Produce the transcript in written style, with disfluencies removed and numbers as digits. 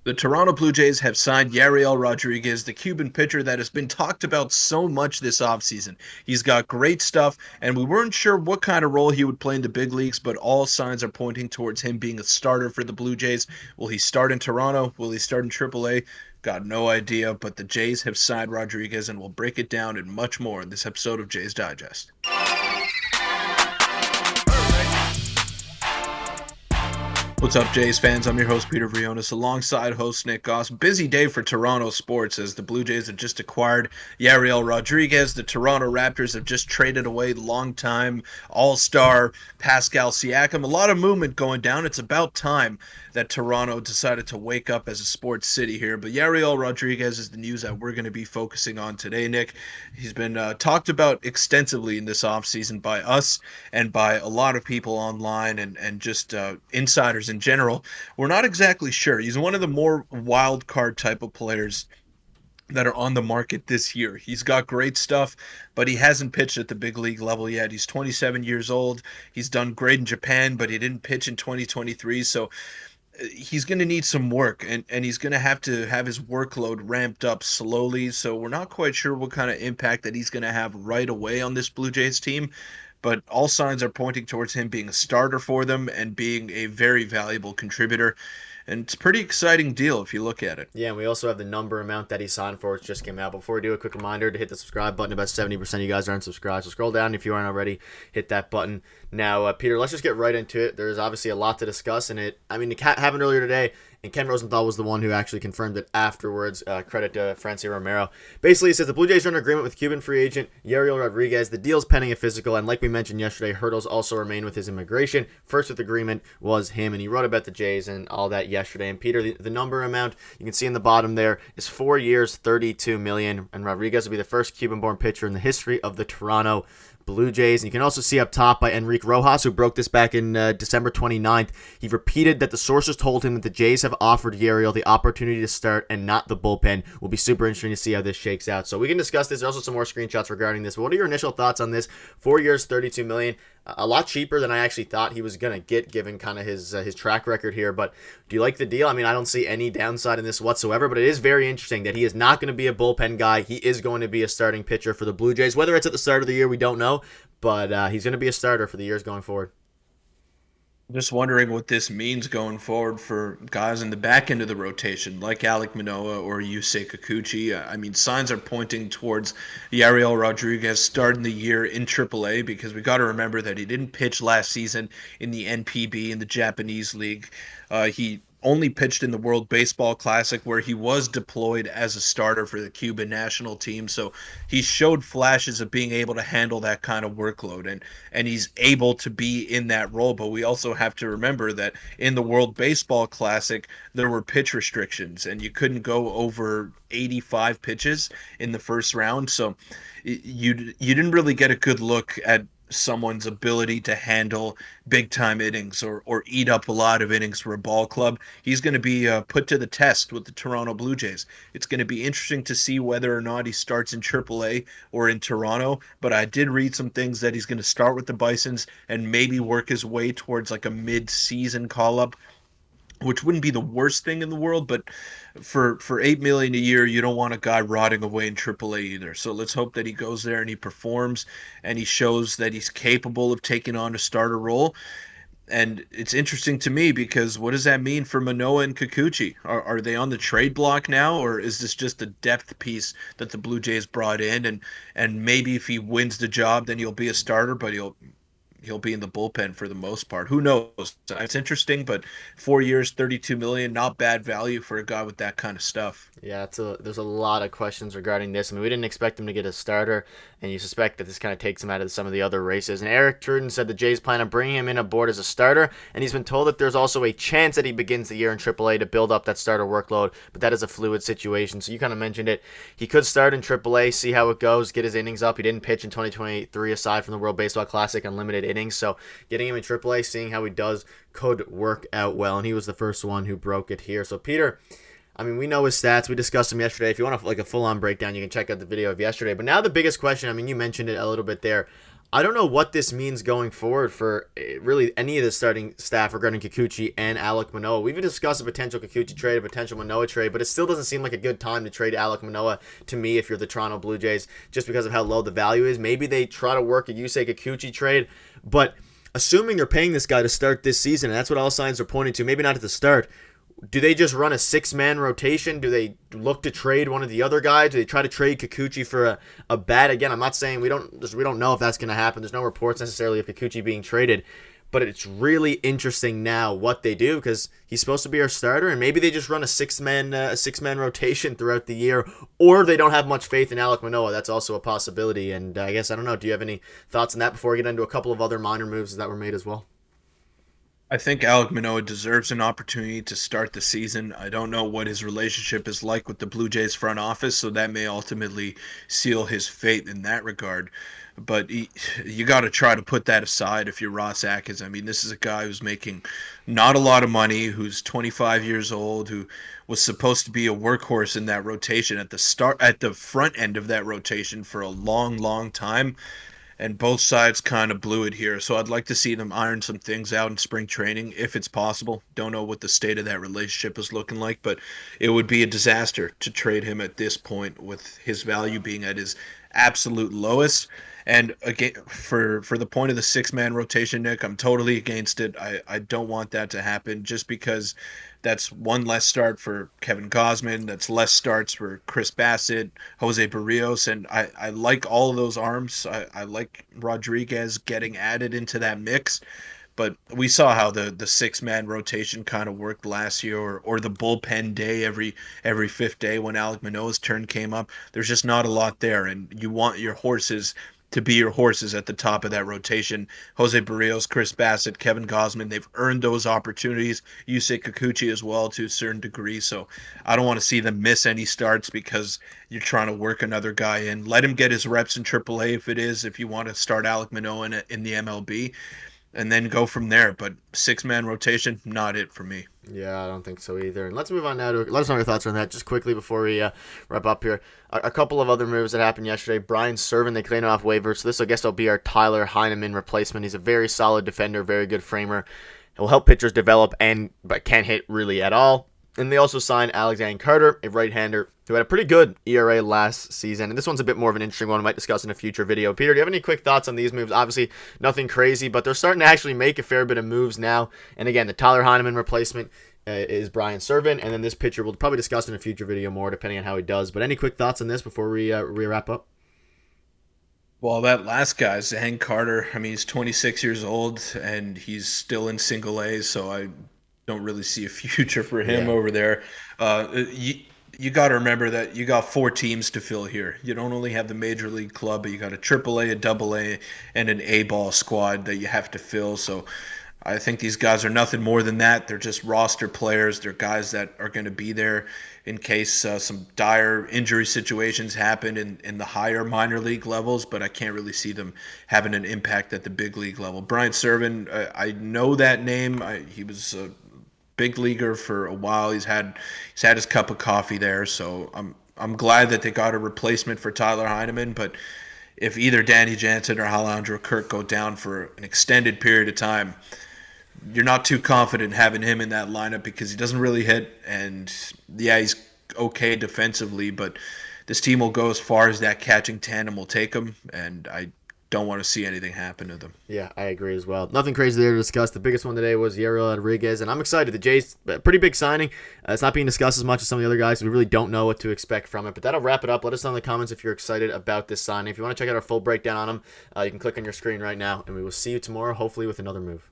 The Toronto Blue Jays have signed Yariel Rodriguez, the Cuban pitcher that has been talked about so much this offseason. He's got great stuff, and we weren't sure what kind of role he would play in the big leagues, but all signs are pointing towards him being a starter for the Blue Jays. Will he start in Toronto? Will he start in AAA? Got no idea, but the Jays have signed Rodriguez, and we'll break it down and much more in this episode of Jays Digest. What's up, Jays fans? I'm your host, Peter Vryonis, alongside host Nick Gosse. Busy day for Toronto sports as the Blue Jays have just acquired Yariel Rodriguez. The Toronto Raptors have just traded away longtime all-star Pascal Siakam. A lot of movement going down. It's about time that Toronto decided to wake up as a sports city here. But Yariel Rodriguez is the news that we're going to be focusing on today, Nick. He's been talked about extensively in this offseason by us and by a lot of people online and just insiders in general. We're not exactly sure. He's one of the more wild card type of players that are on the market this year. He's got great stuff, but he hasn't pitched at the big league level yet. He's 27 years old. He's done great in Japan, but he didn't pitch in 2023. So he's going to need some work, and he's going to have his workload ramped up slowly. So we're not quite sure what kind of impact that he's going to have right away on this Blue Jays team. But all signs are pointing towards him being a starter for them and being a very valuable contributor. And it's a pretty exciting deal if you look at it. Yeah, and we also have the number amount that he signed for, which just came out. Before we do, a quick reminder to hit the subscribe button. About 70% of you guys aren't subscribed. So scroll down if you aren't already. Hit that button. Now, Peter, let's just get right into it. There's obviously a lot to discuss in it. I mean, it happened earlier today, and Ken Rosenthal was the one who actually confirmed it afterwards. Credit to Francie Romero. Basically, it says the Blue Jays are in agreement with Cuban free agent Yariel Rodriguez. The deal's pending a physical, and like we mentioned yesterday, hurdles also remain with his immigration. First with agreement was him, and he wrote about the Jays and all that yesterday. And Peter, the number amount you can see in the bottom there is 4 years, $32 million, and Rodriguez will be the first Cuban-born pitcher in the history of the Toronto Blue Jays. And you can also see up top by Enrique Rojas, who broke this back in December 29th. He repeated that the sources told him that the Jays have offered Yariel the opportunity to start and not the bullpen. Will be super interesting to see how this shakes out. So we can discuss this. There's also some more screenshots regarding this. But what are your initial thoughts on this? 4 years, $32 million. A lot cheaper than I actually thought he was going to get, given kind of his track record here. But do you like the deal? I mean, I don't see any downside in this whatsoever, but it is very interesting that he is not going to be a bullpen guy. He is going to be a starting pitcher for the Blue Jays. Whether it's at the start of the year, we don't know, but he's going to be a starter for the years going forward. Just wondering what this means going forward for guys in the back end of the rotation, like Alek Manoa or Yusei Kikuchi. I mean, signs are pointing towards Yariel Rodriguez starting the year in AAA, because we got to remember that he didn't pitch last season in the NPB, in the Japanese league. He only pitched in the World Baseball Classic, where he was deployed as a starter for the Cuban national team. So he showed flashes of being able to handle that kind of workload, and he's able to be in that role. But we also have to remember that in the World Baseball Classic, there were pitch restrictions, and you couldn't go over 85 pitches in the first round. So you didn't really get a good look at someone's ability to handle big time innings or eat up a lot of innings for a ball club. He's going to be put to the test with the Toronto Blue Jays. It's going to be interesting to see whether or not he starts in AAA or in Toronto, but I did read some things that he's going to start with the Bisons and maybe work his way towards like a mid-season call-up, which wouldn't be the worst thing in the world. But for $8 million a year, you don't want a guy rotting away in AAA either. So let's hope that he goes there and he performs and he shows that he's capable of taking on a starter role. And it's interesting to me because what does that mean for Manoa and Kikuchi? Are they on the trade block now, or is this just a depth piece that the Blue Jays brought in? And maybe if he wins the job, then he'll be a starter, but he'll be in the bullpen for the most part. Who knows? It's interesting, but 4 years, $32 million, not bad value for a guy with that kind of stuff. Yeah, there's a lot of questions regarding this. I mean, we didn't expect him to get a starter, and you suspect that this kind of takes him out of some of the other races. And Eric Truden said the Jays plan on bringing him in aboard as a starter, and he's been told that there's also a chance that he begins the year in AAA to build up that starter workload, but that is a fluid situation. So you kind of mentioned it. He could start in AAA, see how it goes, get his innings up. He didn't pitch in 2023 aside from the World Baseball Classic on limited innings, so getting him in AAA, seeing how he does, could work out well, and he was the first one who broke it here. So Peter, I mean, we know his stats. We discussed him yesterday. If you want a full-on breakdown, you can check out the video of yesterday. But now the biggest question, I mean, you mentioned it a little bit there. I don't know what this means going forward for really any of the starting staff regarding Kikuchi and Alec Manoa. We've discussed a potential Kikuchi trade, a potential Manoa trade, but it still doesn't seem like a good time to trade Alec Manoa to me if you're the Toronto Blue Jays, just because of how low the value is. Maybe they try to work a Yusei Kikuchi trade, but assuming they're paying this guy to start this season, and that's what all signs are pointing to, maybe not at the start, do they just run a six-man rotation? Do they look to trade one of the other guys? Do they try to trade Kikuchi for a bat? Again, I'm not saying we don't know if that's going to happen. There's no reports necessarily of Kikuchi being traded, but it's really interesting now what they do because he's supposed to be our starter, and maybe they just run a six-man rotation throughout the year, or they don't have much faith in Alec Manoa. That's also a possibility. And I guess I don't know. Do you have any thoughts on that before we get into a couple of other minor moves that were made as well? I think Alec Manoa deserves an opportunity to start the season. I don't know what his relationship is like with the Blue Jays front office, so that may ultimately seal his fate in that regard. But you got to try to put that aside if you're Ross Atkins. I mean, this is a guy who's making not a lot of money, who's 25 years old, who was supposed to be a workhorse in that rotation at the front end of that rotation for a long, long time, and both sides kind of blew it here. So I'd like to see them iron some things out in spring training if it's possible. Don't know what the state of that relationship is looking like, but it would be a disaster to trade him at this point with his value being at his absolute lowest. And again, for the point of the six-man rotation, Nick, I'm totally against it. I don't want that to happen just because that's one less start for Kevin Gausman. That's less starts for Chris Bassett, Jose Barrios, and I like all of those arms. I like Rodriguez getting added into that mix. But we saw how the six-man rotation kind of worked last year, or the bullpen day every fifth day when Alec Manoa's turn came up. There's just not a lot there, and you want your horses to be your horses at the top of that rotation. Jose Barrios, Chris Bassett, Kevin Gausman, they've earned those opportunities. Yusei Kikuchi as well to a certain degree. So I don't want to see them miss any starts because you're trying to work another guy in. Let him get his reps in AAA if you want to start Alec Manoa in the MLB, and then go from there. But six-man rotation, not it for me. Yeah, I don't think so either. And let's move on now to let us know your thoughts on that just quickly before we wrap up here. A couple of other moves that happened yesterday. Brian Serven, they claimed off waivers. So this, I guess, will be our Tyler Heineman replacement. He's a very solid defender, very good framer. He'll help pitchers develop but can't hit really at all. And they also signed Alexander Carter, a right-hander who had a pretty good ERA last season. And this one's a bit more of an interesting one we might discuss in a future video. Peter, do you have any quick thoughts on these moves? Obviously, nothing crazy, but they're starting to actually make a fair bit of moves now. And again, the Tyler Heineman replacement is Brian Serven. And then this pitcher we'll probably discuss in a future video more, depending on how he does. But any quick thoughts on this before we wrap up? Well, that last guy, Zhang Carter, I mean, he's 26 years old and he's still in single A, so I don't really see a future for him Yeah. over there. You got to remember that you got four teams to fill here. You don't only have the major league club, but you got a AAA, a AA, and an A ball squad that you have to fill. So I think these guys are nothing more than that. They're just roster players. They're guys that are going to be there in case some dire injury situations happen in the higher minor league levels, but I can't really see them having an impact at the big league level. Brian Serven, I know that name. He was a big leaguer for a while. He's had his cup of coffee there, so I'm glad that they got a replacement for Tyler Heineman. But if either Danny Jansen or Alejandro Kirk go down for an extended period of time, you're not too confident having him in that lineup because he doesn't really hit. And yeah, he's okay defensively, but this team will go as far as that catching tandem will take them, and I don't want to see anything happen to them. Yeah, I agree as well. Nothing crazy there to discuss. The biggest one today was Yariel Rodriguez, and I'm excited. The Jays, pretty big signing. It's not being discussed as much as some of the other guys. We really don't know what to expect from it, but that'll wrap it up. Let us know in the comments if you're excited about this signing. If you want to check out our full breakdown on them, you can click on your screen right now, and we will see you tomorrow, hopefully with another move.